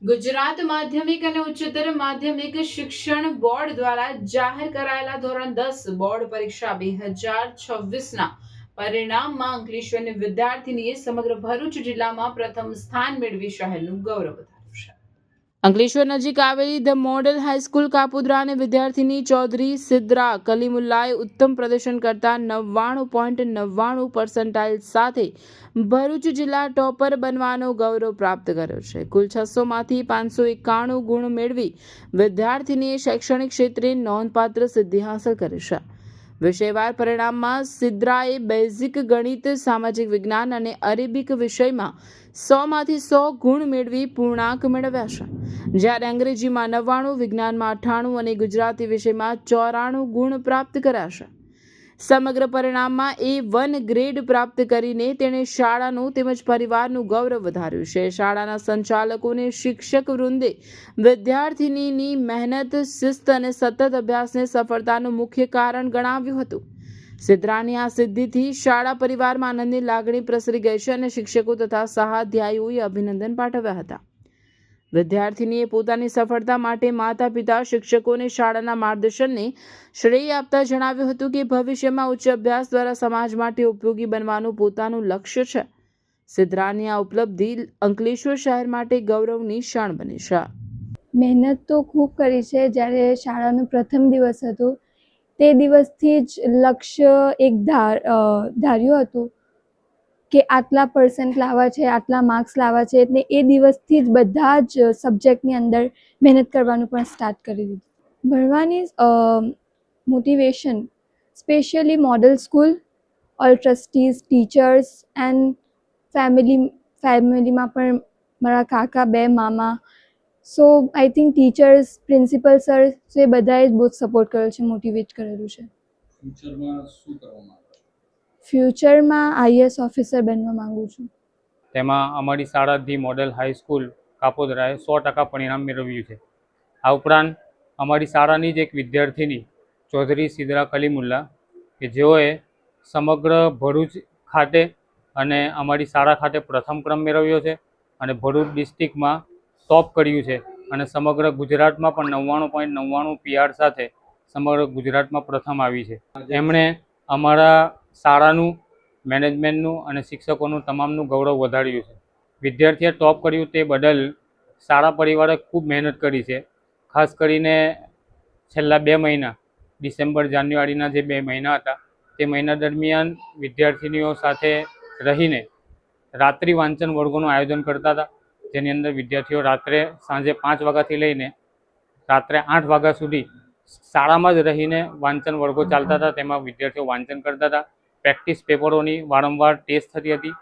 ગુજરાત માધ્યમિક અને ઉચ્ચતર માધ્યમિક શિક્ષણ બોર્ડ દ્વારા જાહેર કરાયેલા ધોરણ 10 બોર્ડ પરીક્ષા 2026ના પરિણામમાં અંકલેશ્વરની વિદ્યાર્થીનીએ સમગ્ર ભરૂચ જિલ્લામાં પ્રથમ સ્થાન મેળવી શહેરનું ગૌરવ વધાર્યું છે। અંકલેશ્વર નજીક આવેલી ધ મોડેલ હાઈસ્કૂલ કાપોદ્રાની વિદ્યાર્થીની ચૌધરી સિદ્રા કલીમુલ્લાએ ઉત્તમ પ્રદર્શન કરતા 99.99% સાથે ભરૂચ જિલ્લા ટોપર બનવાનો ગૌરવ પ્રાપ્ત કર્યો છે। કુલ 600માંથી 591 ગુણ મેળવી વિદ્યાર્થીનીએ શૈક્ષણિક ક્ષેત્રે નોંધપાત્ર સિદ્ધિ હાંસલ કરી છે। વિષયવાર પરિણામમાં સિદ્રાએ બેઝિક ગણિત, સામાજિક વિજ્ઞાન અને અરેબિક વિષયમાં 100માંથી 100 ગુણ મેળવી પૂર્ણાંક મેળવ્યા છે, જ્યારે અંગ્રેજીમાં 99, વિજ્ઞાનમાં 98 અને ગુજરાતી વિષયમાં 94 ગુણ પ્રાપ્ત કર્યા છે। સમગ્ર પરિણામમાં A1 ગ્રેડ પ્રાપ્ત કરીને તેણે શાળાનું તેમજ પરિવારનું ગૌરવ વધાર્યું છે। શાળાના સંચાલકો અને શિક્ષક વૃંદે વિદ્યાર્થીનીની મહેનત, શિસ્ત અને સતત અભ્યાસને સફળતાનું મુખ્ય કારણ ગણાવ્યું હતું। સિદ્રાની આ સિદ્ધિથી શાળા પરિવારમાં આનંદની લાગણી પ્રસરી ગઈ છે અને શિક્ષકો તથા સહાધ્યાયીઓએ અભિનંદન પાઠવ્યા હતા। વિદ્યાર્થીનીએ પોતાની સફળતા માટે માતા પિતા, શિક્ષકો અને શાળાના માર્ગદર્શનને શ્રેય આપતા જણાવ્યું હતું કે ભવિષ્યમાં ઉચ્ચ અભ્યાસ દ્વારા સમાજ માટે ઉપયોગી બનવાનું પોતાનું લક્ષ્ય છે। સિદ્રાની આ ઉપલબ્ધિ અંકલેશ્વર શહેર માટે ગૌરવની ક્ષણ બની છે। મહેનત તો ખૂબ કરી છે। જ્યારે શાળાનું પ્રથમ દિવસ હતો તે દિવસથી જ લક્ષ્ય એક ધાર્યું હતું કે આટલા % લાવવા છે, આટલા માર્ક્સ લાવવા છે, એટલે એ દિવસથી જ બધા જ સબ્જેક્ટની અંદર મહેનત કરવાનું પણ સ્ટાર્ટ કરી દીધું। ભણવાની motivation specially model school, all trustees, teachers and ફેમિલીમાં પણ મારા કાકા, 2 મામા, so I think teachers, principal sir, એ બધાએ જ બહુ સપોર્ટ કર્યો છે, મોટિવેટ કરેલું છે। ફ્યુચરમાં IAS ઓફિસર બનવા માંગુ છું। તેમાં અમારી શાળા ધી મોડેલ હાઈસ્કૂલ કાપોદ્રાએ 100% પરિણામ મેળવ્યું છે। આ ઉપરાંત અમારી શાળાની જ એક વિદ્યાર્થીની ચૌધરી સિદ્રા કલીમુલ્લા કે જેઓએ સમગ્ર ભરૂચ ખાતે અને અમારી શાળા ખાતે પ્રથમ ક્રમ મેળવ્યો છે અને ભરૂચ ડિસ્ટ્રિક્ટમાં ટોપ કર્યું છે અને સમગ્ર ગુજરાતમાં પણ 99.99 PR સાથે સમગ્ર ગુજરાતમાં પ્રથમ આવી છે। એમણે અમારા શાળાનું, મેનેજમેન્ટનું અને શિક્ષકોનું તમામનું ગૌરવ વધાર્યું છે। વિદ્યાર્થીએ ટોપ કર્યું તે બદલ શાળા પરિવારે ખૂબ મહેનત કરી છે। ખાસ કરીને છેલ્લા 2 મહિના, ડિસેમ્બર, જાન્યુઆરીના જે 2 મહિના હતા તે મહિના દરમિયાન વિદ્યાર્થીનીઓ સાથે રહીને રાત્રિ વાંચન વર્ગોનું આયોજન કરતા હતા, જેની અંદર વિદ્યાર્થીઓ સાંજે 5 વાગ્યાથી લઈને રાત્રે 8 વાગ્યા સુધી શાળામાં જ રહીને વાંચન વર્ગો ચાલતા હતા। તેમાં વિદ્યાર્થીઓ વાંચન કરતા હતા। પ્રેક્ટિસ પેપરોની વારંવાર ટેસ્ટ થતી હતી।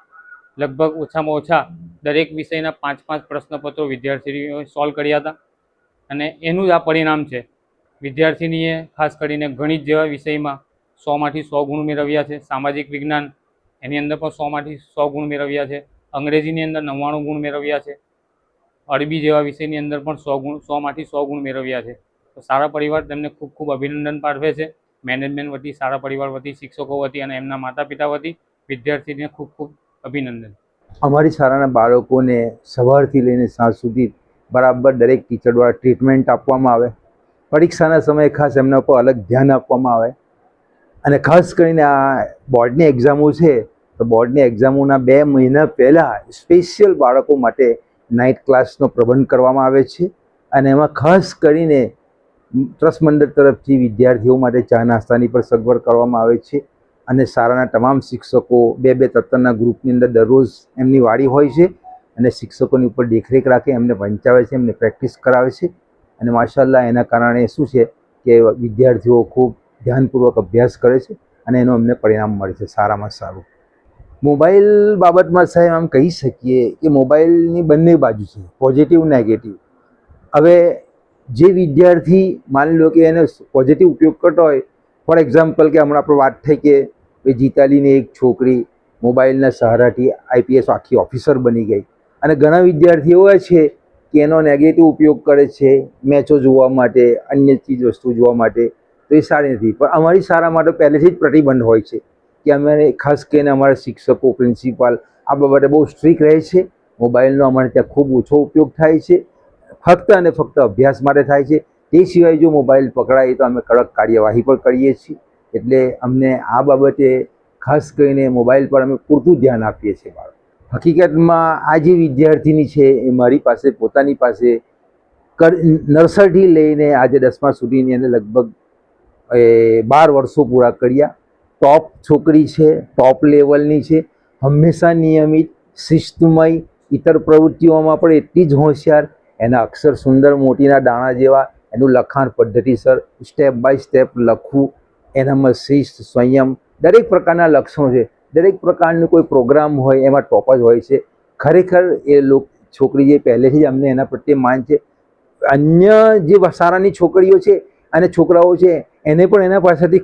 લગભગ ઓછામાં ઓછા દરેક વિષયના 5-5 પ્રશ્નપત્રો વિદ્યાર્થીનીઓએ સોલ્વ કર્યા હતા અને એનું જ આ પરિણામ છે। વિદ્યાર્થીનીએ ખાસ કરીને ગણિત જેવા વિષયમાં 100માંથી 100 ગુણ મેળવ્યા છે। સામાજિક વિજ્ઞાન એની અંદર પણ 100માંથી 100 ગુણ મેળવ્યા છે। અંગ્રેજીની અંદર 99 ગુણ મેળવ્યા છે। અરબી જેવા વિષયની અંદર પણ 100માંથી 100 ગુણ મેળવ્યા છે। તો શાળા પરિવાર તેમને ખૂબ ખૂબ અભિનંદન પાઠવે છે। મેનેજમેન્ટ વતી, શાળા પરિવાર વતી, શિક્ષકો વતી અને એમના માતા પિતા વતી વિદ્યાર્થીને ખૂબ ખૂબ અભિનંદન। અમારી શાળાના બાળકોને સવારથી લઈને સાંજ સુધી બરાબર દરેક ટીચર દ્વારા ટ્રીટમેન્ટ આપવામાં આવે। પરીક્ષાના સમયે ખાસ એમના ઉપર અલગ ધ્યાન આપવામાં આવે અને ખાસ કરીને આ બોર્ડની એક્ઝામો છે તો બોર્ડની એક્ઝામોના 2 મહિના પહેલાં સ્પેશિયલ બાળકો માટે નાઇટ ક્લાસનો પ્રબંધ કરવામાં આવે છે અને એમાં ખાસ કરીને ટ્રસ્ટ મંડળ તરફથી વિદ્યાર્થીઓ માટે ચા નાસ્તાની પણ સગવડ કરવામાં આવે છે અને શાળાના તમામ શિક્ષકો 2-3 ગ્રુપની અંદર દરરોજ એમની વાડી હોય છે અને શિક્ષકોની ઉપર દેખરેખ રાખે, એમને વંચાવે છે, એમને પ્રેક્ટિસ કરાવે છે અને માશાલ્લાહ એના કારણે શું છે કે વિદ્યાર્થીઓ ખૂબ ધ્યાનપૂર્વક અભ્યાસ કરે છે અને એનું અમને પરિણામ મળે છે સારામાં સારું। મોબાઈલ બાબતમાં સાહેબ આમ કહી શકીએ કે મોબાઈલની બંને બાજુ છે, પોઝિટિવ, નેગેટિવ। હવે જે વિદ્યાર્થી માની લો કે એને પોઝિટિવ ઉપયોગ કરતો હોય, ફોર એક્ઝામ્પલ કે હમણાં આપણે વાત થઈ કે જીતાલીની એક છોકરી મોબાઈલના સહારાથી IPS આખી ઓફિસર બની ગઈ અને ઘણા વિદ્યાર્થીઓ એવા છે કે એનો નેગેટિવ ઉપયોગ કરે છે મેચો જોવા માટે, અન્ય ચીજ વસ્તુ જોવા માટે, તો એ સારી નથી। પણ અમારી શાળા માટે પહેલેથી જ પ્રતિબંધ હોય છે કે અમે ખાસ કરીને અમારા શિક્ષકો, પ્રિન્સિપાલ આ બાબતે બહુ સ્ટ્રિક્ટ રહે છે। મોબાઈલનો અમારે ત્યાં ખૂબ ઓછો ઉપયોગ થાય છે ફક્ત અને ફક્ત અભ્યાસ માટે થાય છે. તે સિવાય જો મોબાઈલ પકડાય તો અમે કડક કાર્યવાહી પણ કરીએ છીએ. એટલે અમને આ બાબતે ખાસ કરીને મોબાઈલ પર અમે પૂરતું ધ્યાન આપીએ છીએ. હકીકતમાં આ જે વિદ્યાર્થીની છે એ મારી પાસે પોતાની પાસે નર્સરીથી લઈને આજે 10મા સુધીની એને લગભગ 12 વર્ષો પૂરા કર્યા. ટોપ છોકરી છે, ટોપ લેવલની છે, હંમેશા નિયમિત, શિસ્તમય, ઇતર પ્રવૃત્તિઓમાં પણ એટલી જ હોશિયાર. એના અક્ષર સુંદર મોતીના દાણા જેવા, એનું લખાણ પદ્ધતિસર, સ્ટેપ બાય સ્ટેપ લખવું, એનામાં શિસ્ત, સંયમ, દરેક પ્રકારના લક્ષણો છે. દરેક પ્રકારનો કોઈ પ્રોગ્રામ હોય એમાં ટોપ જ હોય છે. ખરેખર એ છોકરી જે પહેલેથી જ અમને એના પ્રત્યે માન છે. અન્ય જે શાળાની છોકરીઓ છે અને છોકરાઓ છે એને પણ એના પાસેથી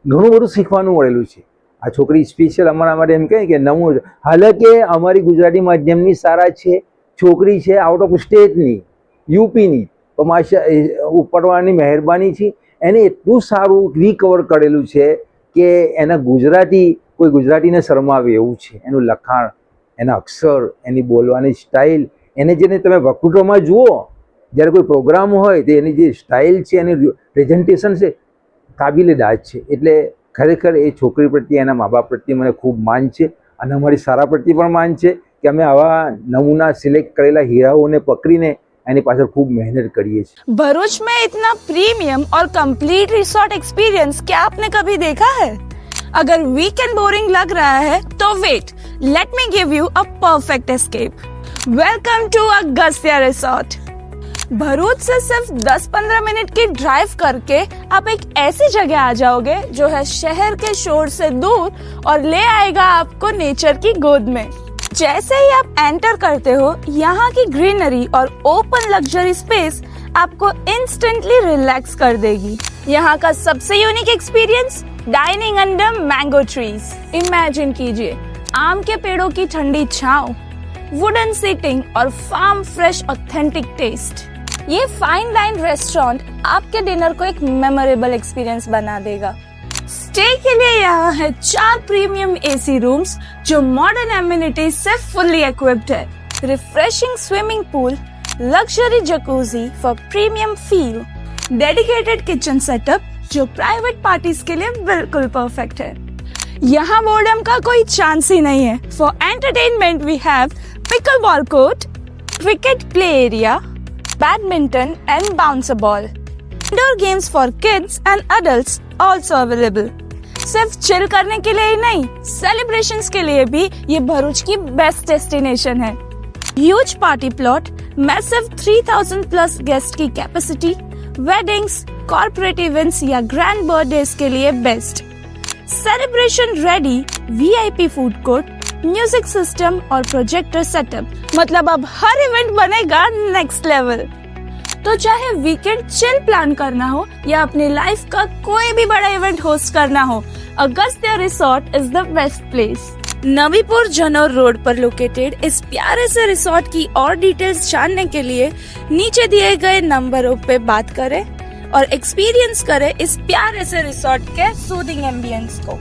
ઘણું બધું શીખવાનું મળેલું છે. આ છોકરી સ્પેશિયલ અમારા માટે એમ કહે કે નવું, હાલાકે અમારી ગુજરાતી માધ્યમની શાળા છે, છોકરી છે આઉટ ઓફ સ્ટેટની, યુપીની, પણ ઉપરવાળાની મહેરબાની છે એને એટલું સારું રિકવર કરેલું છે કે એના કોઈ ગુજરાતીને શરમાવે એવું છે. એનું લખાણ, એના અક્ષર, એની બોલવાની સ્ટાઇલ, એને જેને તમે વક્તૃત્વમાં જુઓ, જ્યારે કોઈ પ્રોગ્રામ હોય તો એની જે સ્ટાઇલ છે, એની પ્રેઝન્ટેશન છે, કાબિલે દાદ છે. એટલે ખરેખર એ છોકરી પ્રત્યે, એના મા બાપ પ્રત્યે મને ખૂબ માન છે અને અમારી શાળા પ્રત્યે પણ માન છે કે અમે આવા નમૂના સિલેક્ટ કરેલા હીરાઓને પકડીને એની પાછળ खूब मेहनत करिए. भरूच में इतना प्रीमियम और कंप्लीट रिसोर्ट एक्सपीरियंस क्या आपने कभी देखा है? अगर वीकेंड बोरिंग लग रहा है तो wait, let me give you a perfect escape. Welcome to Agastya resort. Bharuch से सिर्फ 10-15 मिनट की ड्राइव करके आप एक ऐसी जगह आ जाओगे जो है शहर के शोर से दूर और ले आएगा आपको नेचर की गोद में. जैसे ही आप एंटर करते हो, यहाँ की ग्रीनरी और ओपन लग्जरी स्पेस आपको इंस्टेंटली रिलैक्स कर देगी. यहाँ का सबसे unique experience, dining under mango trees. Imagine कीजिए आम के पेड़ों की ठंडी छांव, वुडन सीटिंग और फार्म फ्रेश ऑथेंटिक टेस्ट. ये फाइन डाइन रेस्टोरेंट आपके डिनर को एक मेमोरेबल एक्सपीरियंस बना देगा. स्टे के लिए यहाँ है 4 प्रीमियम एसी रूम्स जो मॉडर्न एमिनिटीज से फुल्ली इक्विप्ड है. Refreshing swimming pool, luxury jacuzzi for premium feel, dedicated kitchen setup जो प्राइवेट पार्टीज के लिए बिल्कुल परफेक्ट है. यहाँ बोर्डम का कोई चांस ही नहीं है. For entertainment we have pickleball court, cricket play area, badminton and bouncer ball. Indoor games for kids and adults also available. सिर्फ चिल करने के लिए ही नहीं, सेलिब्रेशंस के लिए भी ये भरूच की बेस्ट डेस्टिनेशन है. Huge party plot, massive 3000 plus guest की कैपेसिटी, वेडिंग्स, कॉर्पोरेट इवेंट्स या ग्रैंड बर्थडेज के लिए best. Celebration ready VIP food court, music system और प्रोजेक्टर सेटअप. मतलब अब हर इवेंट बनेगा नेक्स्ट लेवल. तो चाहे वीकेंड चिल प्लान करना हो या अपनी लाइफ का कोई भी बड़ा इवेंट होस्ट करना हो, Agastya resort is the best place. Navipur Janaur road पर लोकेटेड इस प्यारे से रिसोर्ट की और डिटेल्स जानने के लिए नीचे दिए गए नंबरों पे बात करें और एक्सपीरियंस करें इस प्यारे से रिसोर्ट के सूदिंग एम्बियंस को.